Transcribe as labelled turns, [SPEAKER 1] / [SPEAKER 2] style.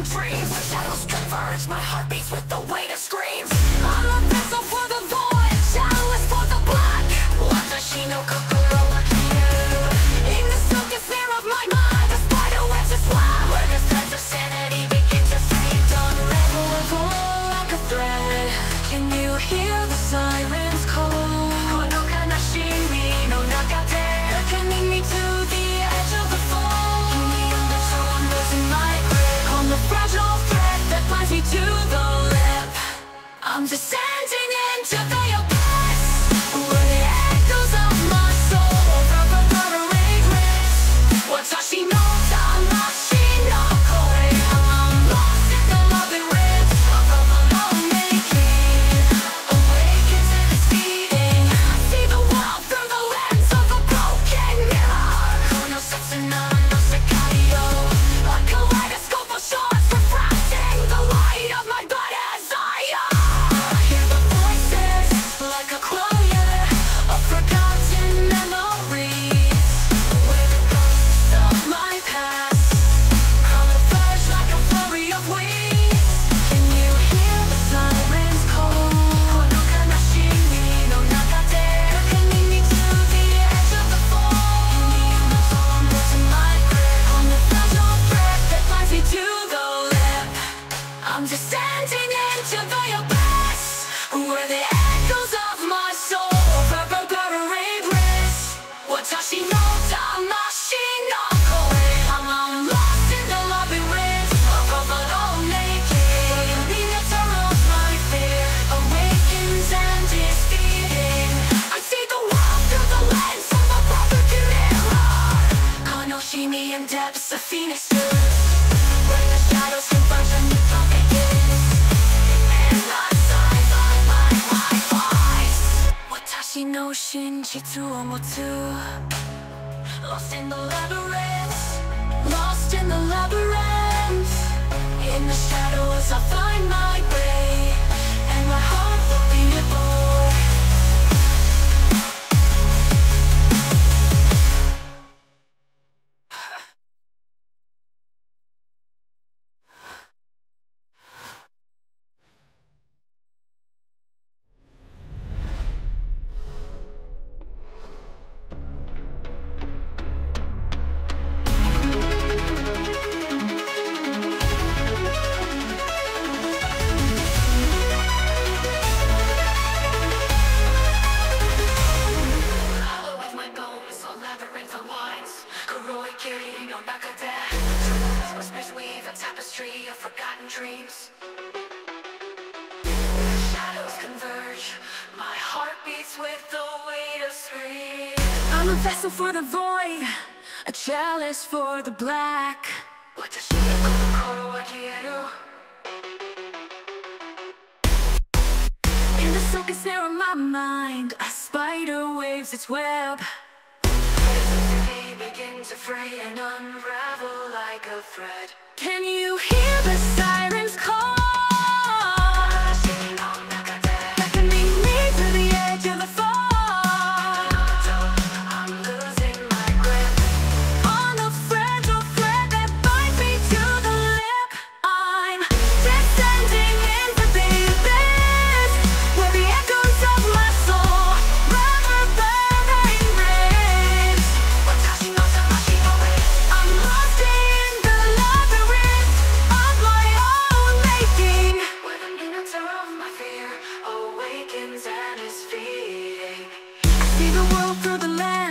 [SPEAKER 1] terrifying dreams. The shadows converge, my heart beats with the weight of screams. I'm a vessel for the void, chalice for the black. Watashi no kokoro wa kiru. In the silken snare of my mind, the spider webs is wild. Where the threads of sanity begin to fade, unravel like a thread. Can you hear the sirens call? Kono kanashimi no nakate, beckoning me to the edge of the fall. The undertow I'm losing my grip on the fragile thread that binds me to the lip. I'm descending into the abyss, where the echoes of my soul reverberate rich. Watashi no tamashi no kore. I'm lost in the labyrinth of my own making. Awakens and it's beating. I see the world through the lens of a broken mirror. Kono satsunara no sekai yo, a kaleidoscope of swords refracting the light of my blood as I hear the voices like a choir of forgotten memories, where the ghosts of my past converge like a flurry of wings. Can you hear the sirens call? Kono kanashimi no nakate, beckoning me to the edge of the fall. In the undertow I'm losing my grip on the fragile thread that binds me to the lip. I'm descending into the abyss, where the echoes of my soul reverberate rich. Watashi no tamashi no kore. I'm lost in the labyrinth of my own making. Where the minotaur my fear awakens and is feeding. I see the world through the lens of a broken mirror. Kanoshimi in depths of phoenix stood, when the shadows converge and the thought begins. And I sigh by my eyes. Watashi no shinjitsu o motu. Lost in the labyrinth, lost in the labyrinth. In the shadows I'll find my way, and my heart will be aboard. Weave a tapestry of forgotten dreams. Shadows converge, my heart beats with the weight of screams. I'm a vessel for the void, a chalice for the black. Watashi no kokoro wa kiru. In the silken snare of my mind, a spider waves its web. They begin to fray and unravel like a thread. Can you hear the sirens call? Beckoning me to the edge of the fall. I'm losing my grip on the fragile thread that binds me to the lip. I'm descending into the abyss, where the echoes of my soul reverberate rich. Watashi no tamashi no kore. I'm lost in the labyrinth of my own making, where the minotaur of my fear awakens and is feeding. I see the world through the lens